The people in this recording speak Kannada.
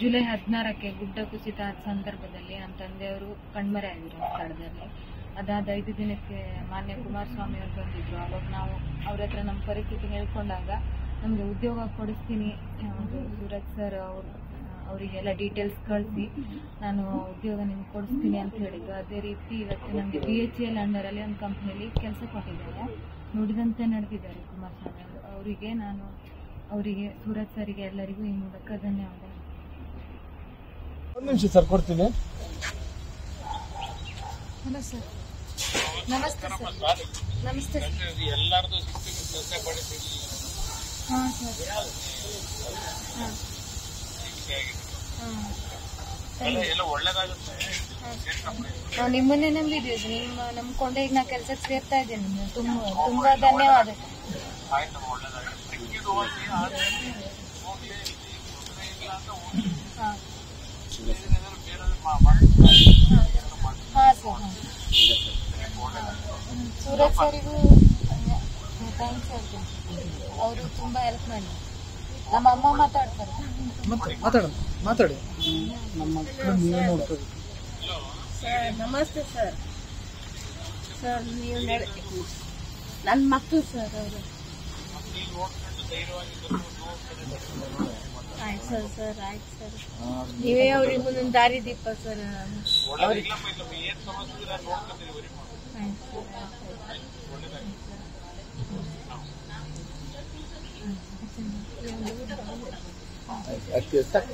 ಜುಲೈ 16ಕ್ಕೆ ಗುಡ್ಡ ಕುಸಿತ ಆದ ಸಂದರ್ಭದಲ್ಲಿ ನಮ್ಮ ತಂದೆಯವರು ಕಣ್ಮರೆಯಾಗಿದ್ರು ಸ್ಥಳದಲ್ಲಿ. ಅದಾದ 5 ದಿನಕ್ಕೆ ಮಾನ್ಯ ಕುಮಾರಸ್ವಾಮಿ ಅವರು ಬಂದಿದ್ರು. ಅವಾಗ ನಾವು ಅವ್ರ ಹತ್ರ ನಮ್ಮ ಪರಿಸ್ಥಿತಿ ಹೇಳ್ಕೊಂಡಾಗ ನಮಗೆ ಉದ್ಯೋಗ ಕೊಡಿಸ್ತೀನಿ, ಸೂರಜ್ ಸರ್ ಅವರಿಗೆಲ್ಲ ಡೀಟೇಲ್ಸ್ ಕಳಿಸಿ ನಾನು ಉದ್ಯೋಗ ನಿಮ್ಗೆ ಕೊಡಿಸ್ತೀನಿ ಅಂತ ಹೇಳಿದ್ರು. ಅದೇ ರೀತಿ ಇವತ್ತು ನಮಗೆ BHEL ಅಂಡರಲ್ಲಿ ಒಂದು ಕಂಪ್ನಿಯಲ್ಲಿ ಕೆಲಸ ಕೊಟ್ಟಿದ್ದಾರೆ. ನುಡಿದಂತೆ ನಡೆದಿದ್ದಾರೆ ಕುಮಾರಸ್ವಾಮಿ ಅವರು. ಅವರಿಗೆ ಸೂರಜ್ ಸರಿಗೆ ಎಲ್ಲರಿಗೂ ಈ ಮೂಲಕ ಧನ್ಯವಾದ. ಒಂದು ನಿಮಿಷ ಸರ್, ಕೊಡ್ತೀನಿ. ಹಲೋ ಸರ್, ನಮಸ್ತೆ ಸರ್. ನಮಸ್ತೆ ಸರ್. ಹಾಂ ಸರ್. ನಾವು ನಿಮ್ಮನ್ನೇ ನಂಬಿದ್ದೀವಿ. ನಿಮ್ಮ ನಂಬ್ಕೊಂಡೆ ಈಗ ನಾ ಕೆಲಸಕ್ಕೆ ಸೇರ್ತಾ ಇದ್ದೀನಿ. ತುಂಬಾ ಧನ್ಯವಾದ. ಸೂರಜ್ ಸರಿಗೂ ಥ್ಯಾಂಕ್ಸ್ ಹೇಳ್ತೀನಿ. ಅವರು ತುಂಬಾ ಹೆಲ್ಪ್ ಮಾಡಿ. ನಮ್ಮ ಅಮ್ಮ ಮಾತಾಡ್ತಾರೆ. ಮಾತಾಡಿ. ಸರ್ ನಮಸ್ತೆ ಸರ್. ಸರ್ ನೀವು ನನ್ನ ಮಕ್ಕಳು ಸರ್ ಅವರು. ಆಯ್ತು ಸರ್. ಸರ್ ಆಯ್ತು ಸರ್, ನೀವೇ ಅವ್ರಿಗೆ ಮುಂದೊಂದು ದಾರಿ ದೀಪ ಸರ್. ಆಯ್ತು ಸರ್.